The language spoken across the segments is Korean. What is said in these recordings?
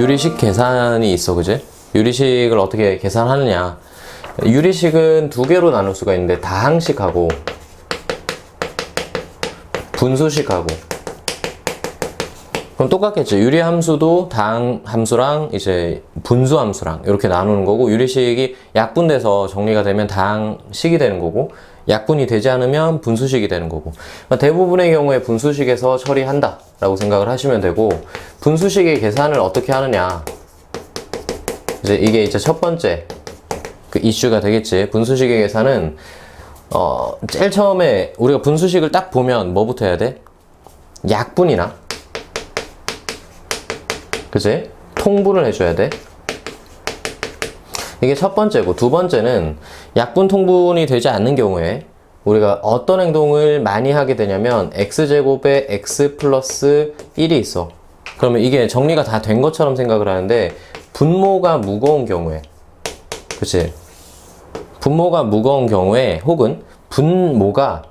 유리식 계산이 있어, 그지? 유리식을 어떻게 계산하느냐. 유리식은 두 개로 나눌 수가 있는데 다항식하고 분수식하고. 그럼 똑같겠죠. 유리 함수도 다항 함수랑 이제 분수 함수랑 이렇게 나누는 거고, 유리식이 약분돼서 정리가 되면 다항식이 되는 거고, 약분이 되지 않으면 분수식이 되는 거고. 그러니까 대부분의 경우에 분수식에서 처리한다 라고 생각을 하시면 되고, 분수식의 계산을 어떻게 하느냐, 이게 이제 첫 번째 그 이슈가 되겠지. 분수식의 계산은 제일 처음에 우리가 분수식을 딱 보면 뭐부터 해야 돼? 약분이나, 그치? 통분을 해줘야 돼. 이게 첫 번째고, 두 번째는 약분 통분이 되지 않는 경우에 우리가 어떤 행동을 많이 하게 되냐면 x제곱에 x 플러스 1이 있어. 그러면 이게 정리가 다 된 것처럼 생각을 하는데, 분모가 무거운 경우에, 그치? 분모가 무거운 경우에, 혹은 분모가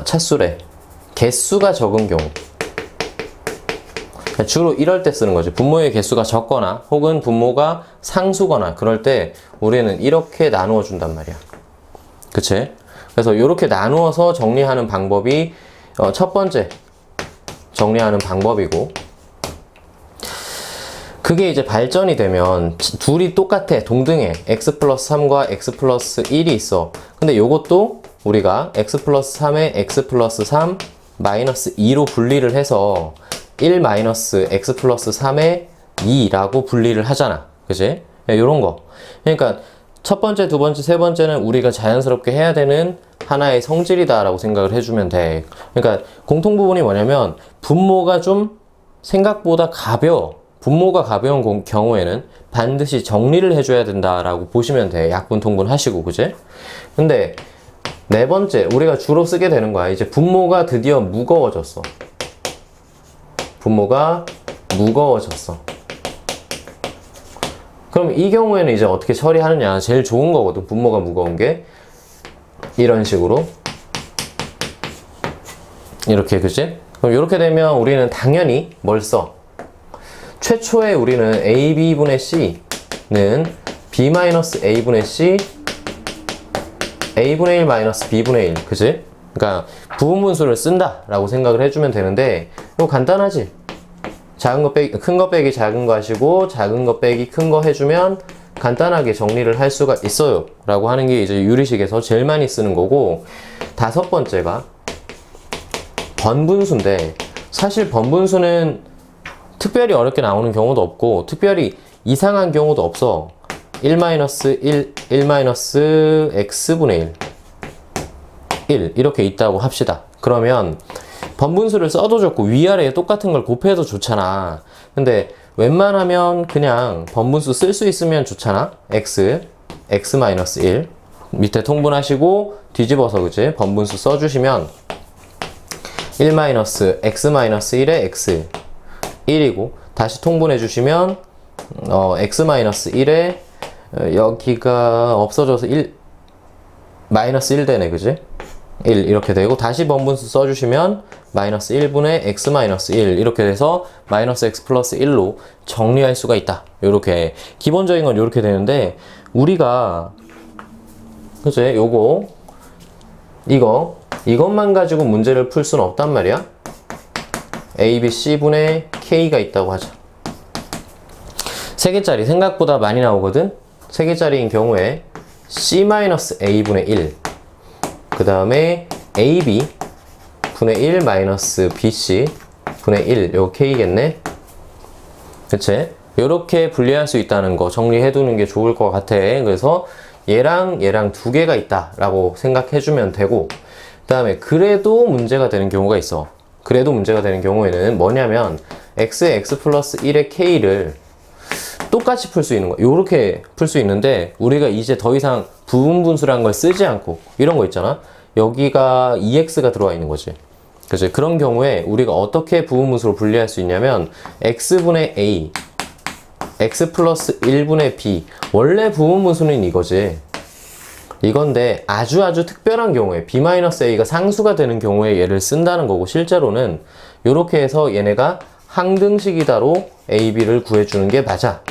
차수래. 개수가 적은 경우. 주로 이럴 때 쓰는 거지. 분모의 개수가 적거나 혹은 분모가 상수거나 그럴 때 우리는 이렇게 나누어 준단 말이야. 그치? 그래서 이렇게 나누어서 정리하는 방법이 첫 번째 정리하는 방법이고, 그게 이제 발전이 되면 둘이 똑같아. 동등해. x 플러스 3과 x 플러스 1이 있어. 근데 요것도 우리가 x 플러스 3에 x 플러스 3 마이너스 2로 분리를 해서 1 마이너스 x 플러스 3에 2라고 분리를 하잖아. 그치? 요런 거. 그러니까 첫 번째, 두 번째, 세 번째는 우리가 자연스럽게 해야 되는 하나의 성질이다 라고 생각을 해주면 돼. 그러니까 공통 부분이 뭐냐면, 분모가 좀 생각보다 가벼워. 분모가 가벼운 경우에는 반드시 정리를 해줘야 된다라고 보시면 돼. 약분 통분 하시고, 그지? 근데 네 번째, 우리가 주로 쓰게 되는 거야. 이제 분모가 드디어 무거워졌어. 분모가 무거워졌어. 그럼 이 경우에는 이제 어떻게 처리하느냐. 제일 좋은 거거든. 분모가 무거운 게. 이런 식으로. 이렇게, 그지? 그럼 이렇게 되면 우리는 당연히 뭘 써? 최초에 우리는 AB분의 C는 B-A분의 C A분의 1 마이너스 B분의 1, 그치? 그러니까 부분분수를 쓴다 라고 생각을 해주면 되는데, 이거 간단하지? 작은 거 빼기, 큰 거 빼기 작은 거 하시고, 작은 거 빼기 큰 거 해주면 간단하게 정리를 할 수가 있어요 라고 하는 게 이제 유리식에서 제일 많이 쓰는 거고, 다섯 번째가 번분수인데, 사실 번분수는 특별히 어렵게 나오는 경우도 없고 특별히 이상한 경우도 없어. 1 x분의 1 이렇게 있다고 합시다. 그러면 번분수를 써도 좋고 위아래에 똑같은 걸 곱해도 좋잖아. 근데 웬만하면 그냥 번분수 쓸 수 있으면 좋잖아. x 1 밑에 통분하시고 뒤집어서, 그치? 번분수 써주시면 1 x 1의 x 1이고, 다시 통분해 주시면 x 1에 여기가 없어져서 1 마이너스 1 되네, 그지? 1 이렇게 되고, 다시 번분수 써주시면 마이너스 1분의 x 마이너스 1 이렇게 돼서 마이너스 x 플러스 1로 정리할 수가 있다. 요렇게 기본적인 건 요렇게 되는데, 우리가 그치? 이것만 가지고 문제를 풀 수는 없단 말이야. A, B, C분의 K가 있다고 하자. 3개짜리 생각보다 많이 나오거든? 3개짜리인 경우에 C-A분의 1, 그 다음에 AB 분의 1 마이너스 BC 분의 1, 요거 K겠네? 그치? 요렇게 분리할 수 있다는 거 정리해두는 게 좋을 것 같아. 그래서 얘랑 두 개가 있다 라고 생각해주면 되고, 그 다음에 그래도 문제가 되는 경우가 있어. 그래도 문제가 되는 경우에는 뭐냐면 x의 x 플러스 1의 k를 똑같이 풀 수 있는 거, 요렇게 풀 수 있는데, 우리가 이제 더 이상 부분분수라는 걸 쓰지 않고 이런 거 있잖아. 여기가 2x가 들어와 있는 거지. 그치? 그런 경우에 우리가 어떻게 부분분수로 분리할 수 있냐면 x분의 a x 플러스 1분의 b, 원래 부분분수는 이거지. 이건데 아주 특별한 경우에 b-a가 상수가 되는 경우에 얘를 쓴다는 거고, 실제로는 이렇게 해서 얘네가 항등식이다로 AB를 구해주는 게 맞아.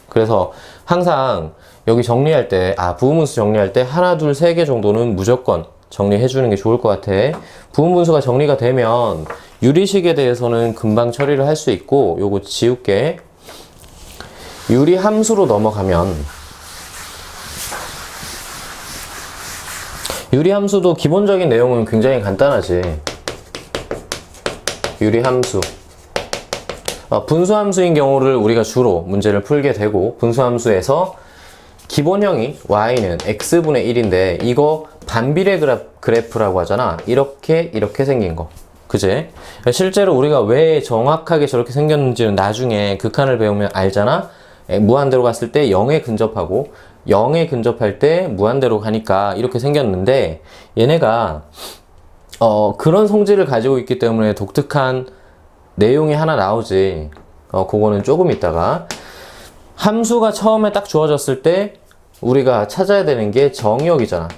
그래서 항상 여기 정리할 때, 부분분수 정리할 때 하나, 둘, 세 개 정도는 무조건 정리해 주는 게 좋을 것 같아. 부분분수가 정리가 되면 유리식에 대해서는 금방 처리를 할 수 있고, 요거 지울게. 유리함수로 넘어가면, 유리함수도 기본적인 내용은 굉장히 간단하지. 유리함수. 분수함수인 경우를 우리가 주로 문제를 풀게 되고, 분수함수에서 기본형이 y는 x분의 1인데 이거 반비례 그래프라고 하잖아. 이렇게 생긴 거. 그지? 실제로 우리가 왜 정확하게 저렇게 생겼는지는 나중에 극한을 배우면 알잖아. 무한대로 갔을 때 0에 근접하고 0에 근접할 때 무한대로 가니까 이렇게 생겼는데, 얘네가 그런 성질을 가지고 있기 때문에 독특한 내용이 하나 나오지. 그거는 조금 있다가. 함수가 처음에 딱 주어졌을 때 우리가 찾아야 되는 게 정의역이잖아.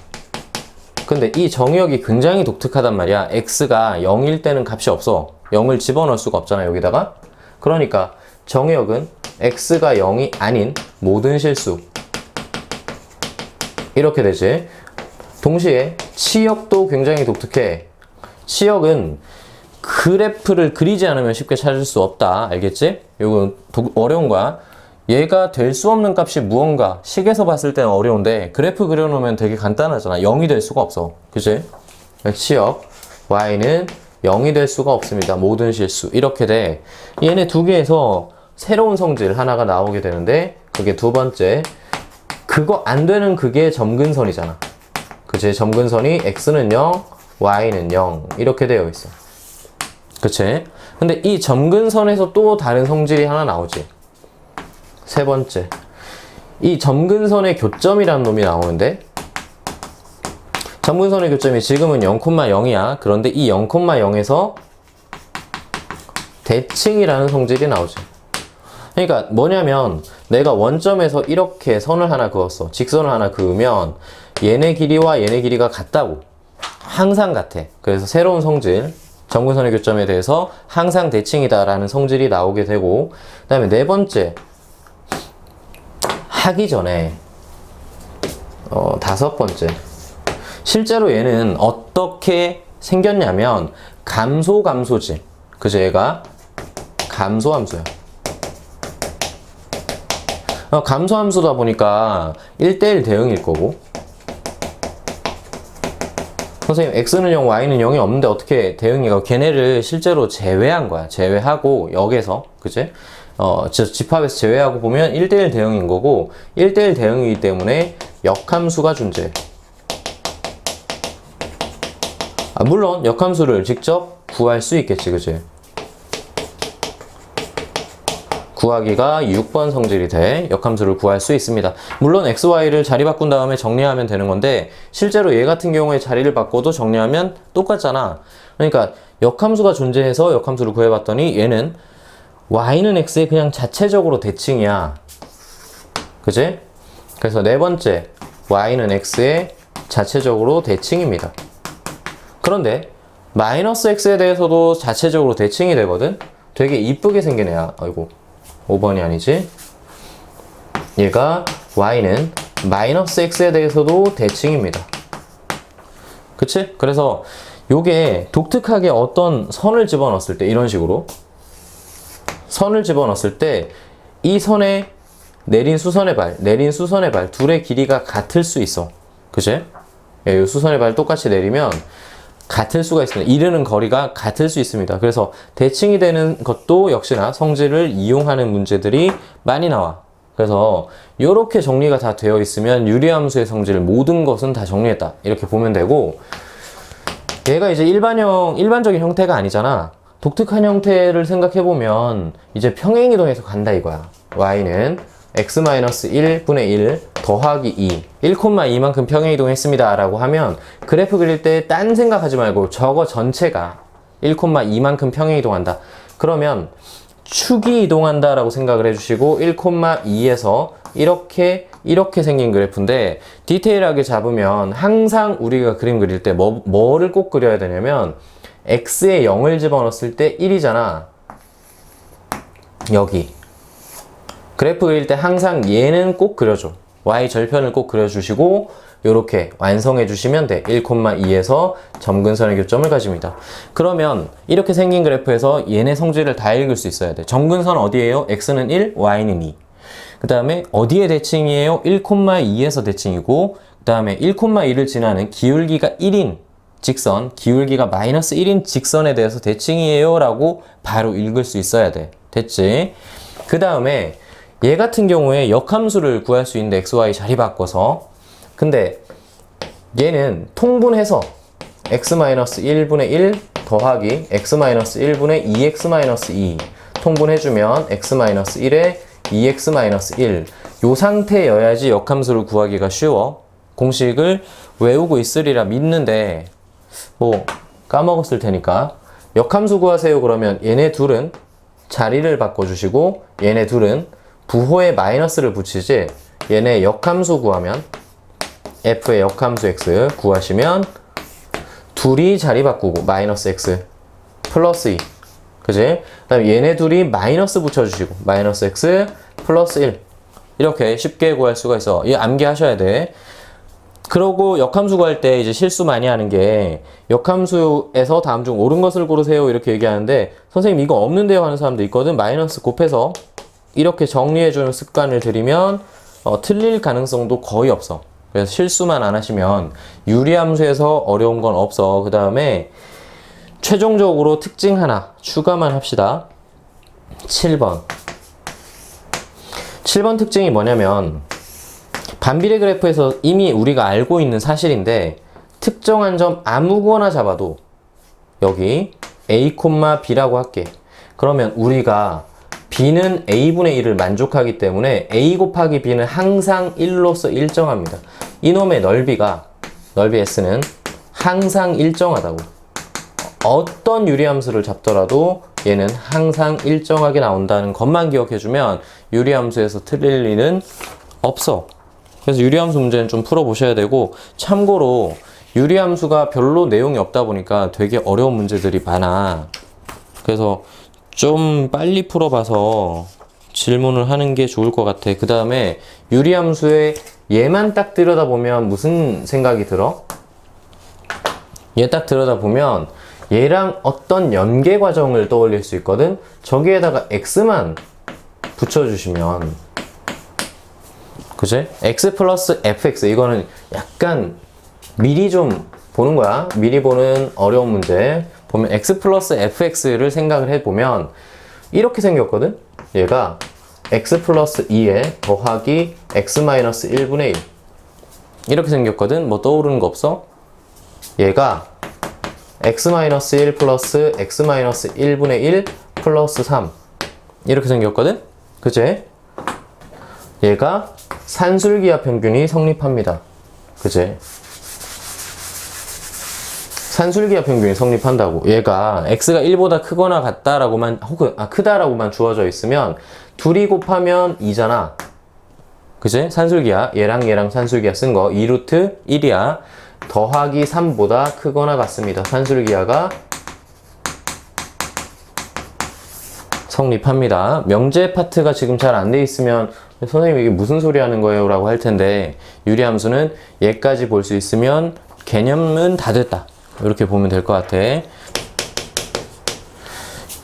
근데 이 정의역이 굉장히 독특하단 말이야. x가 0일 때는 값이 없어. 0을 집어넣을 수가 없잖아, 여기다가. 그러니까 정의역은 x가 0이 아닌 모든 실수, 이렇게 되지. 동시에 치역도 굉장히 독특해. 치역은 그래프를 그리지 않으면 쉽게 찾을 수 없다. 알겠지? 이건 어려운 거야. 얘가 될 수 없는 값이 무언가, 식에서 봤을 때는 어려운데 그래프 그려놓으면 되게 간단하잖아. 0이 될 수가 없어. 그치? 치역 y는 0이 될 수가 없습니다. 모든 실수. 이렇게 돼. 얘네 두 개에서 새로운 성질 하나가 나오게 되는데, 그게 두 번째, 그거 안 되는 그게 점근선이잖아. 그치? 점근선이 x는 0, y는 0 이렇게 되어 있어. 그치? 근데 이 점근선에서 또 다른 성질이 하나 나오지. 세 번째, 이 점근선의 교점이라는 놈이 나오는데, 점근선의 교점이 지금은 0,0이야. 그런데 이 0,0에서 대칭이라는 성질이 나오지. 그러니까 뭐냐면, 내가 원점에서 이렇게 선을 하나 그었어. 직선을 하나 그으면 얘네 길이와 얘네 길이가 같다고. 항상 같아. 그래서 새로운 성질, 점근선의 교점에 대해서 항상 대칭이다 라는 성질이 나오게 되고, 그 다음에 네 번째, 하기 전에 다섯 번째, 실제로 얘는 어떻게 생겼냐면 감소지. 그죠? 얘가 감소함수야. 감소함수다 보니까 1대1 대응일 거고, 선생님 x는 0, y는 0이 없는데 어떻게 대응이가, 걔네를 실제로 제외한 거야. 제외하고 역에서, 그치? 집합에서 제외하고 보면 1대1 대응인 거고, 1대1 대응이기 때문에 역함수가 존재해. 물론 역함수를 직접 구할 수 있겠지, 그치? 구하기가 6번 성질이 돼. 역함수를 구할 수 있습니다. 물론 x, y를 자리 바꾼 다음에 정리하면 되는 건데, 실제로 얘 같은 경우에 자리를 바꿔도 정리하면 똑같잖아. 그러니까 역함수가 존재해서 역함수를 구해봤더니 얘는 y는 x의 그냥 자체적으로 대칭이야. 그치? 그래서 네 번째, y는 x의 자체적으로 대칭입니다. 그런데 마이너스 x에 대해서도 자체적으로 대칭이 되거든? 되게 이쁘게 생긴 애야. 아이고, 5번이 아니지? 얘가 y는 마이너스 x에 대해서도 대칭입니다. 그치? 그래서 요게 독특하게 어떤 선을 집어넣었을 때, 이런 식으로 선을 집어넣었을 때 이 선에 내린 수선의 발 둘의 길이가 같을 수 있어. 그치? 이 수선의 발 똑같이 내리면 같을 수가 있습니다. 이르는 거리가 같을 수 있습니다. 그래서 대칭이 되는 것도 역시나 성질을 이용하는 문제들이 많이 나와. 그래서 이렇게 정리가 다 되어 있으면 유리함수의 성질 모든 것은 다 정리했다, 이렇게 보면 되고, 얘가 이제 일반적인 형태가 아니잖아. 독특한 형태를 생각해보면 이제 평행이동에서 간다 이거야. y는 x-1분의 1 더하기 2, 1,2만큼 평행이동했습니다 라고 하면, 그래프 그릴 때 딴 생각하지 말고 저거 전체가 1,2만큼 평행이동한다. 그러면 축이 이동한다 라고 생각을 해주시고, 1,2에서 이렇게 생긴 그래프인데, 디테일하게 잡으면 항상 우리가 그림 그릴 때 뭐를 꼭 그려야 되냐면, x에 0을 집어넣었을 때 1이잖아. 여기 그래프 그릴 때 항상 얘는 꼭 그려줘. y 절편을 꼭 그려주시고 이렇게 완성해 주시면 돼. 1,2에서 점근선의 교점을 가집니다. 그러면 이렇게 생긴 그래프에서 얘네 성질을 다 읽을 수 있어야 돼. 점근선 어디예요? x는 1, y는 2. 그 다음에 어디에 대칭이에요? 1,2에서 대칭이고, 그 다음에 1,2를 지나는 기울기가 1인 직선, 기울기가 마이너스 1인 직선에 대해서 대칭이에요 라고 바로 읽을 수 있어야 돼. 됐지? 그 다음에 얘 같은 경우에 역함수를 구할 수 있는데 xy 자리 바꿔서, 근데 얘는 통분해서 x-1분의 1 더하기 x-1분의 2x-2 통분해주면 x-1에 2x-1 요 상태여야지 역함수를 구하기가 쉬워. 공식을 외우고 있으리라 믿는데 뭐 까먹었을 테니까 역함수 구하세요 그러면 얘네 둘은 자리를 바꿔주시고 얘네 둘은 부호에 마이너스를 붙이지, 얘네 역함수 구하면 f의 역함수 x 구하시면 둘이 자리 바꾸고 마이너스 x 플러스 2, 그지? 그 다음에 얘네 둘이 마이너스 붙여주시고 마이너스 x 플러스 1 이렇게 쉽게 구할 수가 있어. 이 암기하셔야 돼. 그러고 역함수 구할 때 이제 실수 많이 하는 게 역함수에서 다음 중 옳은 것을 고르세요 이렇게 얘기하는데 선생님 이거 없는데요 하는 사람도 있거든. 마이너스 곱해서 이렇게 정리해주는 습관을 들이면 틀릴 가능성도 거의 없어. 그래서 실수만 안 하시면 유리함수에서 어려운 건 없어. 그 다음에 최종적으로 특징 하나 추가만 합시다. 7번 특징이 뭐냐면 반비례 그래프에서 이미 우리가 알고 있는 사실인데 특정한 점 아무거나 잡아도 여기 a, b라고 할게. 그러면 우리가 b는 a분의 1을 만족하기 때문에 a 곱하기 b는 항상 1로서 일정합니다. 이놈의 넓이 s는 항상 일정하다고. 어떤 유리함수를 잡더라도 얘는 항상 일정하게 나온다는 것만 기억해주면 유리함수에서 틀릴 일은 없어. 그래서 유리함수 문제는 좀 풀어보셔야 되고, 참고로 유리함수가 별로 내용이 없다 보니까 되게 어려운 문제들이 많아. 그래서 좀 빨리 풀어봐서 질문을 하는 게 좋을 것 같아. 그 다음에 유리함수에 얘만 딱 들여다보면 무슨 생각이 들어? 얘 딱 들여다보면 얘랑 어떤 연계 과정을 떠올릴 수 있거든? 저기에다가 x만 붙여주시면, 그치? x 플러스 fx, 이거는 약간 미리 좀 보는 거야. 미리 보는 어려운 문제 보면 x 플러스 fx를 생각을 해보면 이렇게 생겼거든? 얘가 x 플러스 2에 더하기 x 마이너스 1분의 1 이렇게 생겼거든? 뭐 떠오르는 거 없어? 얘가 x 마이너스 1 플러스 x 마이너스 1분의 1 플러스 3 이렇게 생겼거든? 그치? 얘가 산술기하 평균이 성립합니다. 그치? 산술기하 평균이 성립한다고. 얘가 x가 1보다 크거나 같다라고만 혹은 크다라고만 주어져 있으면 둘이 곱하면 2잖아. 그치? 산술기하 얘랑 산술기하 쓴 거 2루트 1이야. 더하기 3보다 크거나 같습니다. 산술기하가 성립합니다. 명제 파트가 지금 잘 안 돼 있으면 선생님 이게 무슨 소리 하는 거예요? 라고 할 텐데, 유리함수는 얘까지 볼 수 있으면 개념은 다 됐다. 이렇게 보면 될 것 같아.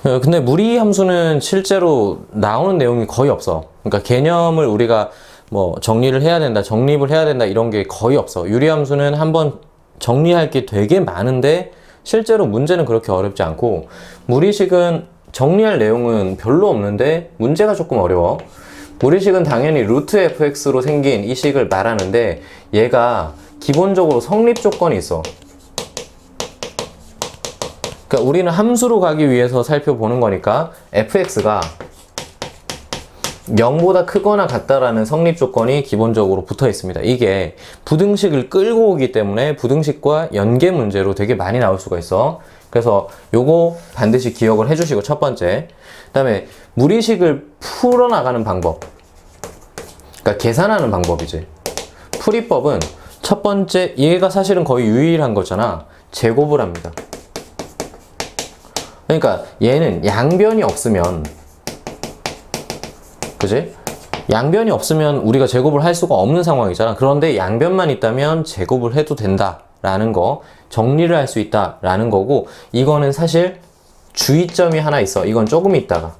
근데 무리함수는 실제로 나오는 내용이 거의 없어. 그러니까 개념을 우리가 뭐 정리를 해야 된다, 정립을 해야 된다 이런 게 거의 없어. 유리함수는 한번 정리할 게 되게 많은데 실제로 문제는 그렇게 어렵지 않고, 무리식은 정리할 내용은 별로 없는데 문제가 조금 어려워. 무리식은 당연히 루트 fx로 생긴 이 식을 말하는데 얘가 기본적으로 성립 조건이 있어. 그러니까 우리는 함수로 가기 위해서 살펴보는 거니까 fx가 0보다 크거나 같다라는 성립 조건이 기본적으로 붙어 있습니다. 이게 부등식을 끌고 오기 때문에 부등식과 연계 문제로 되게 많이 나올 수가 있어. 그래서 요거 반드시 기억을 해주시고, 첫 번째. 그 다음에 무리식을 풀어나가는 방법, 그러니까 계산하는 방법이지. 풀이법은 첫 번째, 얘가 사실은 거의 유일한 거잖아. 제곱을 합니다. 그러니까 얘는 양변이 없으면 그지? 양변이 없으면 우리가 제곱을 할 수가 없는 상황이잖아. 그런데 양변만 있다면 제곱을 해도 된다라는 거, 정리를 할 수 있다라는 거고, 이거는 사실 주의점이 하나 있어. 이건 조금 있다가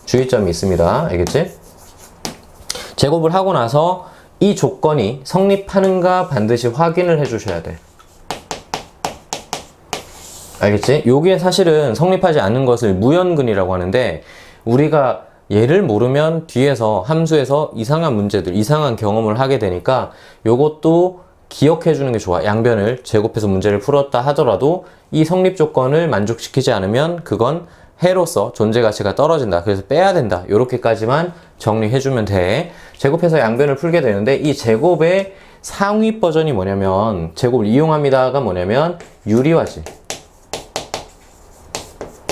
주의점이 있습니다. 알겠지? 제곱을 하고 나서 이 조건이 성립하는가 반드시 확인을 해주셔야 돼. 알겠지? 여기에 사실은 성립하지 않는 것을 무연근이라고 하는데, 우리가 얘를 모르면 뒤에서 함수에서 이상한 문제들, 이상한 경험을 하게 되니까 요것도 기억해 주는 게 좋아. 양변을 제곱해서 문제를 풀었다 하더라도 이 성립 조건을 만족시키지 않으면 그건 해로서 존재 가치가 떨어진다. 그래서 빼야 된다. 요렇게까지만 정리해 주면 돼. 제곱해서 양변을 풀게 되는데, 이 제곱의 상위 버전이 뭐냐면, 제곱을 이용합니다가 뭐냐면 유리화지.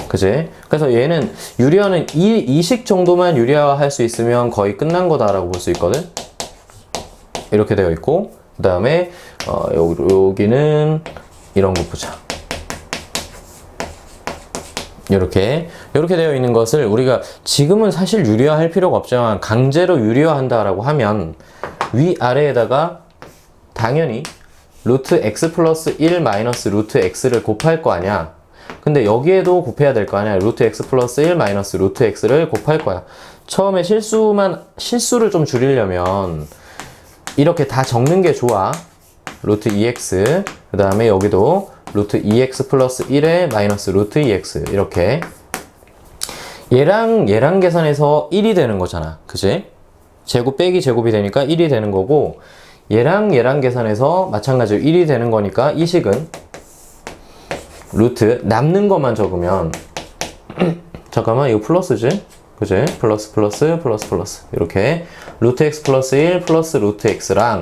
그지? 그래서 얘는 유리화는 이식 정도만 유리화 할 수 있으면 거의 끝난 거다라고 볼 수 있거든. 이렇게 되어 있고, 그 다음에 여기는 이런 거 보자. 이렇게 되어 있는 것을 우리가 지금은 사실 유리화 할 필요가 없지만 강제로 유리화 한다라고 하면 위아래에다가 당연히 루트 x 플러스 1 마이너스 루트 x를 곱할 거 아니야. 근데 여기에도 곱해야 될 거 아니야. 루트 x 플러스 1 마이너스 루트 x를 곱할 거야. 처음에 실수를 좀 줄이려면 이렇게 다 적는 게 좋아. 루트 2x, 그 다음에 여기도 루트 2x 플러스 1에 마이너스 루트 2x. 이렇게 얘랑 계산해서 1이 되는 거잖아. 그치? 제곱 빼기 제곱이 되니까 1이 되는 거고, 얘랑 계산해서 마찬가지로 1이 되는 거니까 이 식은 루트 남는 것만 적으면 잠깐만, 이거 플러스지? 그치? 플러스 이렇게 루트 x 플러스 1 플러스 루트 x랑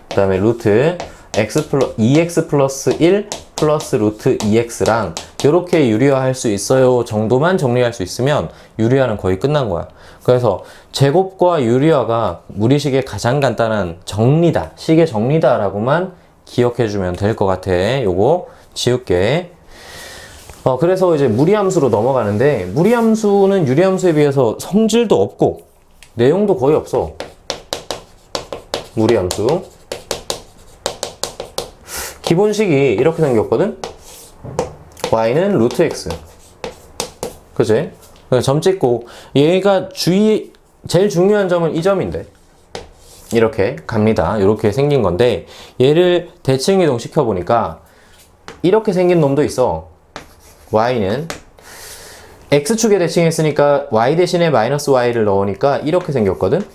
그 다음에 루트 x 2x 플러스 1 플러스 루트 2x랑 이렇게 유리화할 수 있어요 정도만 정리할 수 있으면 유리화는 거의 끝난 거야. 그래서 제곱과 유리화가 무리식의 가장 간단한 정리다, 식의 정리다 라고만 기억해 주면 될 것 같아. 요거 지울게. 그래서 이제 무리함수로 넘어가는데, 무리함수는 유리함수에 비해서 성질도 없고 내용도 거의 없어. 무리함수 기본식이 이렇게 생겼거든. y는 루트 x, 그치? 점 찍고, 얘가 제일 중요한 점은 이 점인데 이렇게 갑니다. 이렇게 생긴 건데, 얘를 대칭 이동 시켜보니까 이렇게 생긴 놈도 있어. y는 x축에 대칭했으니까 y 대신에 마이너스 y를 넣으니까 이렇게 생겼거든.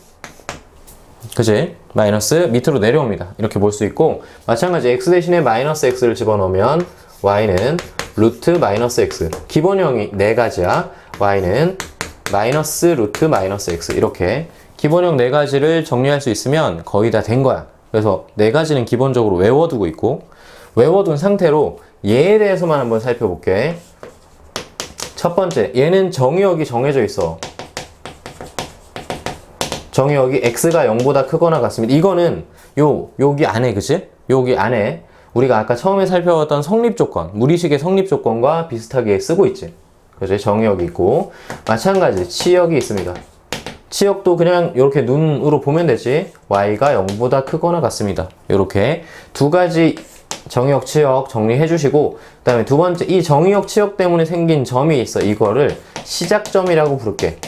그치? 마이너스 밑으로 내려옵니다. 이렇게 볼 수 있고, 마찬가지 x 대신에 마이너스 x를 집어넣으면 y는 루트 마이너스 x. 기본형이 4가지야. y는 마이너스 루트 마이너스 x. 이렇게 기본형 4가지를 정리할 수 있으면 거의 다 된 거야. 그래서 4가지는 기본적으로 외워두고 있고, 외워둔 상태로 얘에 대해서만 한번 살펴볼게. 첫 번째, 얘는 정의역이 정해져 있어. 정의역이 x가 0보다 크거나 같습니다. 이거는 여기 안에, 그치? 여기 안에 우리가 아까 처음에 살펴봤던 성립조건, 무리식의 성립조건과 비슷하게 쓰고 있지. 그치? 정의역이 있고, 마찬가지 치역이 있습니다. 치역도 그냥 이렇게 눈으로 보면 되지. y가 0보다 크거나 같습니다. 이렇게 두 가지 정의역, 치역 정리해 주시고, 그 다음에 두 번째, 이 정의역, 치역 때문에 생긴 점이 있어. 이거를 시작점이라고 부를게.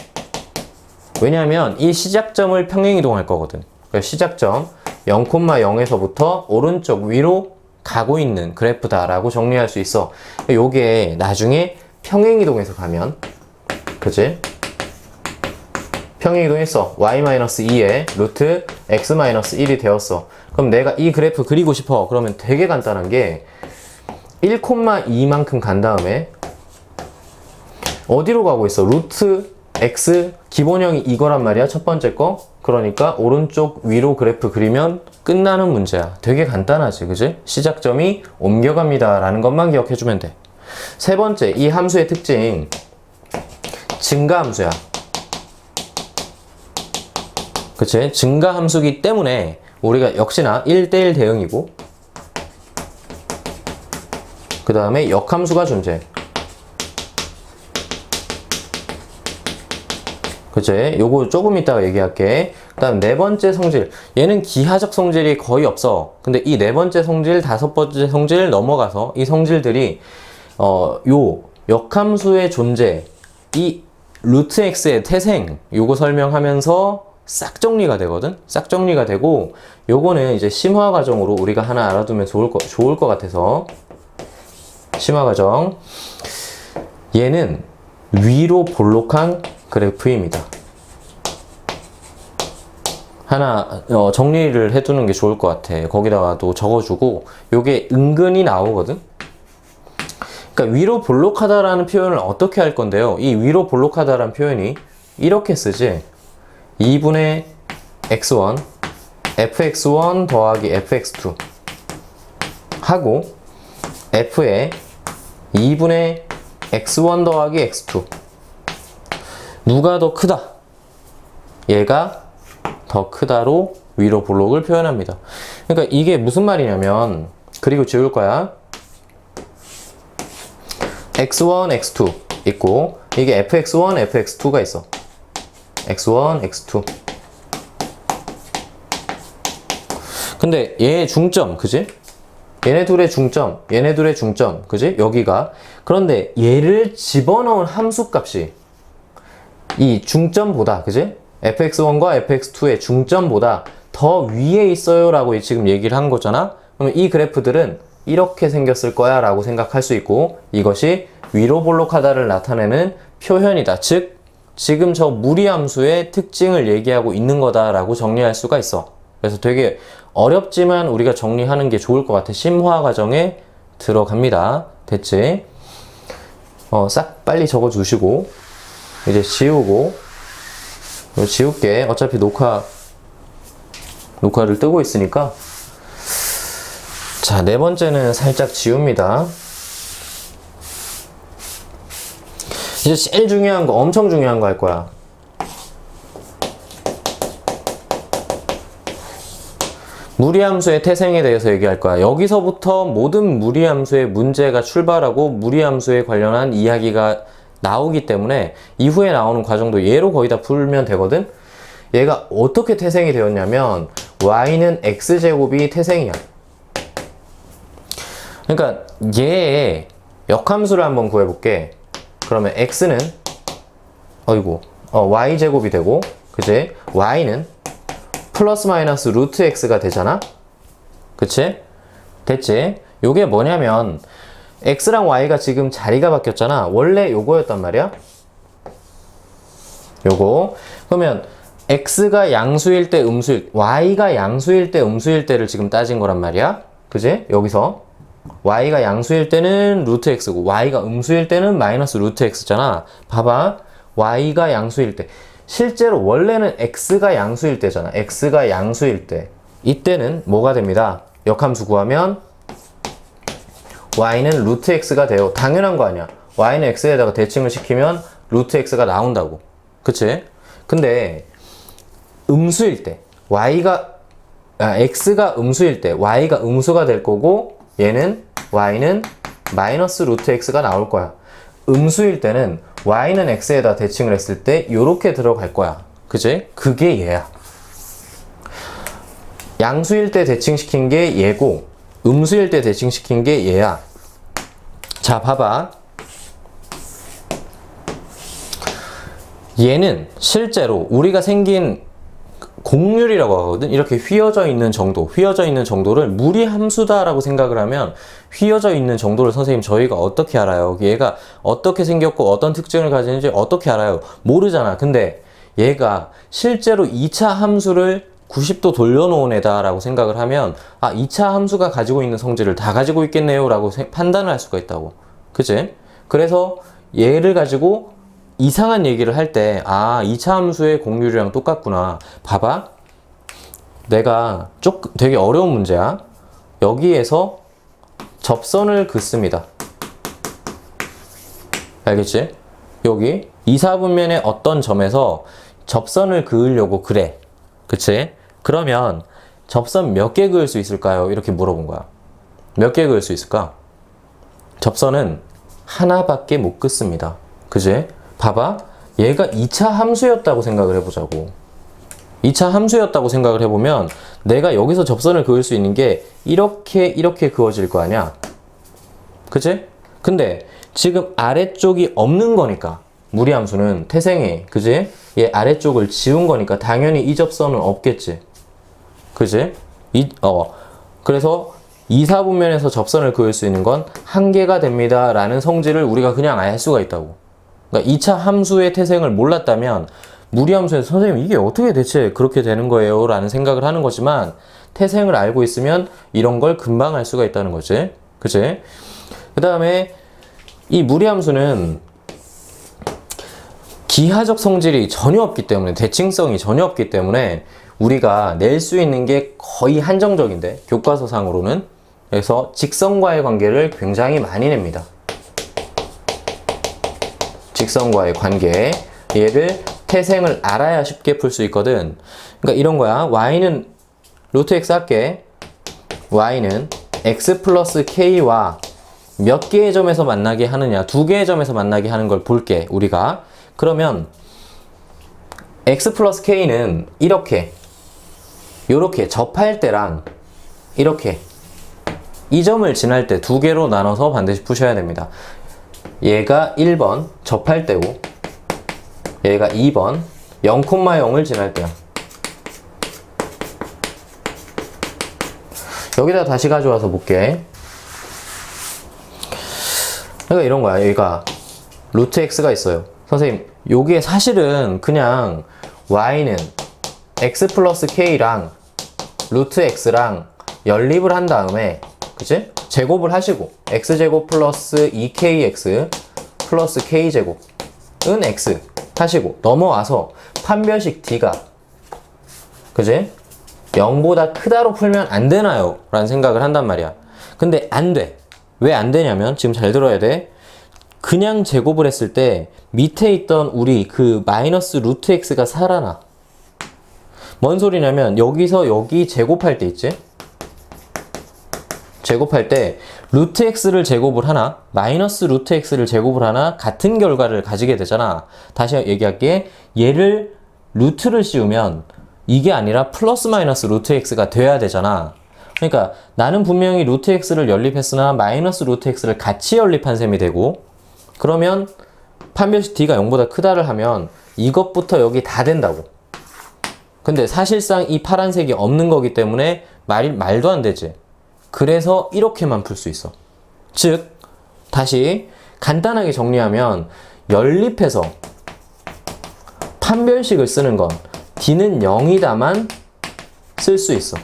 왜냐하면 이 시작점을 평행이동할 거거든. 그래서 시작점 0,0에서부터 오른쪽 위로 가고 있는 그래프다라고 정리할 수 있어. 요게 나중에 평행이동해서 가면, 그치? 평행이동했어. y-2에 루트 x-1이 되었어. 그럼 내가 이 그래프 그리고 싶어. 그러면 되게 간단한 게 1,2만큼 간 다음에 어디로 가고 있어? 루트 x 기본형이 이거란 말이야. 첫 번째 거. 그러니까 오른쪽 위로 그래프 그리면 끝나는 문제야. 되게 간단하지, 그지? 시작점이 옮겨갑니다 라는 것만 기억해주면 돼. 세 번째, 이 함수의 특징, 증가함수야. 그치? 증가함수기 때문에 우리가 역시나 1대1 대응이고, 그 다음에 역함수가 존재해. 그치? 요거 조금 이따가 얘기할게. 그 다음 네 번째 성질. 얘는 기하적 성질이 거의 없어. 근데 이 네 번째 성질, 다섯 번째 성질 넘어가서 이 성질들이, 요 역함수의 존재, 이 루트 x의 태생, 요거 설명하면서 싹 정리가 되거든? 싹 정리가 되고, 요거는 이제 심화 과정으로 우리가 하나 알아두면 좋을 것 같아서. 심화 과정. 얘는 위로 볼록한 그래프입니다. 하나 정리를 해두는 게 좋을 것 같아. 거기다가 또 적어주고 요게 은근히 나오거든. 그러니까 위로 볼록하다라는 표현을 어떻게 할 건데요. 이 위로 볼록하다라는 표현이 이렇게 쓰지. 2분의 x1 fx1 더하기 fx2 하고 f에 2분의 x1 더하기 x2 누가 더 크다? 얘가 더 크다로 위로 볼록을 표현합니다. 그러니까 이게 무슨 말이냐면, 그리고 지울 거야. x1, x2 있고, 이게 fx1, fx2가 있어. x1, x2. 근데 얘의 중점, 그지? 얘네 둘의 중점, 그지? 여기가. 그런데 얘를 집어넣은 함수 값이 이 중점보다, 그지? fx1과 fx2의 중점보다 더 위에 있어요 라고 지금 얘기를 한 거잖아. 그러면 이 그래프들은 이렇게 생겼을 거야 라고 생각할 수 있고, 이것이 위로 볼록하다를 나타내는 표현이다. 즉 지금 저 무리함수의 특징을 얘기하고 있는 거다 라고 정리할 수가 있어. 그래서 되게 어렵지만 우리가 정리하는 게 좋을 것 같아. 심화 과정에 들어갑니다. 됐지? 싹 빨리 적어 주시고 이제 지우고, 지울게. 어차피 녹화를 뜨고 있으니까. 자, 네 번째는 살짝 지웁니다. 이제 제일 중요한 거, 엄청 중요한 거 할 거야. 무리함수의 태생에 대해서 얘기할 거야. 여기서부터 모든 무리함수의 문제가 출발하고 무리함수에 관련한 이야기가 나오기 때문에 이후에 나오는 과정도 얘로 거의 다 풀면 되거든? 얘가 어떻게 태생이 되었냐면 y는 x제곱이 태생이야. 그러니까 얘의 역함수를 한번 구해볼게. 그러면 x는 y제곱이 되고, 그치? y는 플러스 마이너스 루트 x가 되잖아? 그치? 됐지? 요게 뭐냐면 x랑 y가 지금 자리가 바뀌었잖아. 원래 요거였단 말이야. 요거. 그러면 x가 양수일 때 y가 양수일 때 음수일 때를 지금 따진 거란 말이야. 그지? 여기서 y가 양수일 때는 루트 x고 y가 음수일 때는 마이너스 루트 x잖아. 봐봐. y가 양수일 때. 실제로 원래는 x가 양수일 때잖아. x가 양수일 때. 이때는 뭐가 됩니다. 역함수 구하면 y는 루트 x가 돼요. 당연한 거 아니야. y는 x에다가 대칭을 시키면 루트 x가 나온다고. 그치? 근데 음수일 때 x가 음수일 때 y가 음수가 될 거고, y는 마이너스 루트 x가 나올 거야. 음수일 때는 y는 x에다 대칭을 했을 때 요렇게 들어갈 거야. 그치? 그게 얘야. 양수일 때 대칭시킨 게 얘고 음수일 때 대칭시킨 게 얘야. 자, 봐봐. 얘는 실제로 우리가 생긴 곡률이라고 하거든. 이렇게 휘어져 있는 정도를 무리함수다라고 생각을 하면, 휘어져 있는 정도를 선생님 저희가 어떻게 알아요? 얘가 어떻게 생겼고 어떤 특징을 가지는지 어떻게 알아요? 모르잖아. 근데 얘가 실제로 2차 함수를 90도 돌려놓은 애다라고 생각을 하면, 2차 함수가 가지고 있는 성질을 다 가지고 있겠네요 라고 판단을 할 수가 있다고. 그치? 그래서 얘를 가지고 이상한 얘기를 할 때 2차 함수의 곡률이랑 똑같구나. 봐봐. 내가 되게 어려운 문제야. 여기에서 접선을 긋습니다. 알겠지? 여기 2, 4분면의 어떤 점에서 접선을 그으려고 그래. 그치? 그러면 접선 몇 개 그을 수 있을까요? 이렇게 물어본 거야. 몇 개 그을 수 있을까? 접선은 하나밖에 못 긋습니다. 그치? 봐봐. 얘가 2차 함수였다고 생각을 해보자고. 2차 함수였다고 생각을 해보면 내가 여기서 접선을 그을 수 있는 게 이렇게 그어질 거 아니야. 그치? 근데 지금 아래쪽이 없는 거니까 무리함수는 태생에, 그치? 얘 아래쪽을 지운 거니까 당연히 이 접선은 없겠지. 그치? 그래서 2, 4분면에서 접선을 그을 수 있는 건 한 개가 됩니다 라는 성질을 우리가 그냥 알 수가 있다고. 그러니까 2차 함수의 태생을 몰랐다면 무리함수에서 선생님 이게 어떻게 대체 그렇게 되는 거예요 라는 생각을 하는 거지만 태생을 알고 있으면 이런 걸 금방 알 수가 있다는 거지. 그치? 그 다음에 이 무리함수는 기하적 성질이 전혀 없기 때문에, 대칭성이 전혀 없기 때문에 우리가 낼 수 있는 게 거의 한정적인데, 교과서상으로는. 그래서 직선과의 관계를 굉장히 많이 냅니다. 직선과의 관계, 얘를 태생을 알아야 쉽게 풀 수 있거든. 그러니까 이런 거야. y는 루트 x 할게. y는 x 플러스 k와 몇 개의 점에서 만나게 하느냐, 2개의 점에서 만나게 하는 걸 볼게, 우리가. 그러면 x 플러스 k는 이렇게 접할 때랑 이렇게 이 점을 지날 때 2개로 나눠서 반드시 푸셔야 됩니다. 얘가 1번 접할 때고 얘가 2번 0,0을 지날 때야. 여기다 다시 가져와서 볼게. 그러니까 이런 거야. 여기가 루트 x가 있어요. 선생님, 여기에 사실은 그냥 y는 x 플러스 k랑 루트 x랑 연립을 한 다음에, 그치? 제곱을 하시고 x제곱 플러스 2kx 플러스 k제곱은 x 하시고 넘어와서 판별식 d가, 그치? 0보다 크다로 풀면 안 되나요? 라는 생각을 한단 말이야. 근데 안 돼. 왜 안 되냐면, 지금 잘 들어야 돼. 그냥 제곱을 했을 때 밑에 있던 우리 그 마이너스 루트 x가 살아나. 뭔 소리냐면 여기서 여기 제곱할 때 있지? 제곱할 때 루트 x를 제곱을 하나 마이너스 루트 x를 제곱을 하나 같은 결과를 가지게 되잖아. 다시 얘기할게. 얘를 루트를 씌우면 이게 아니라 플러스 마이너스 루트 x가 돼야 되잖아. 그러니까 나는 분명히 루트 x를 연립했으나 마이너스 루트 x를 같이 연립한 셈이 되고, 그러면 판별식 d가 0보다 크다를 하면 이것부터 여기 다 된다고. 근데 사실상 이 파란색이 없는 거기 때문에 말도 안 되지. 그래서 이렇게만 풀 수 있어. 즉, 다시 간단하게 정리하면 연립해서 판별식을 쓰는 건 d는 0이다만 쓸 수 있어.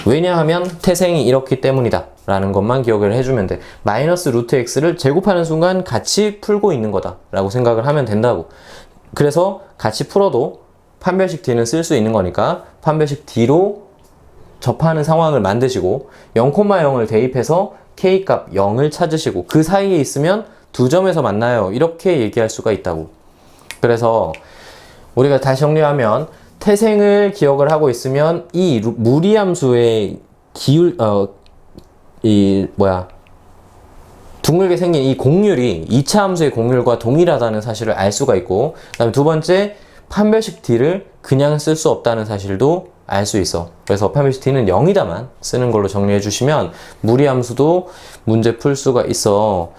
왜냐하면 태생이 이렇기 때문이다 라는 것만 기억을 해주면 돼. 마이너스 루트 x를 제곱하는 순간 같이 풀고 있는 거다 라고 생각을 하면 된다고. 그래서 같이 풀어도 판별식 d는 쓸 수 있는 거니까 판별식 d로 접하는 상황을 만드시고 0,0을 대입해서 k값 0을 찾으시고 그 사이에 있으면 두 점에서 만나요, 이렇게 얘기할 수가 있다고. 그래서 우리가 다시 정리하면 태생을 기억을 하고 있으면 이 무리함수의 둥글게 생긴 이 공률이 2차 함수의 공률과 동일하다는 사실을 알 수가 있고, 그 다음에 두 번째, 판별식 d를 그냥 쓸 수 없다는 사실도 알 수 있어. 그래서 판별식 d는 0이다만 쓰는 걸로 정리해 주시면 무리함수도 문제 풀 수가 있어.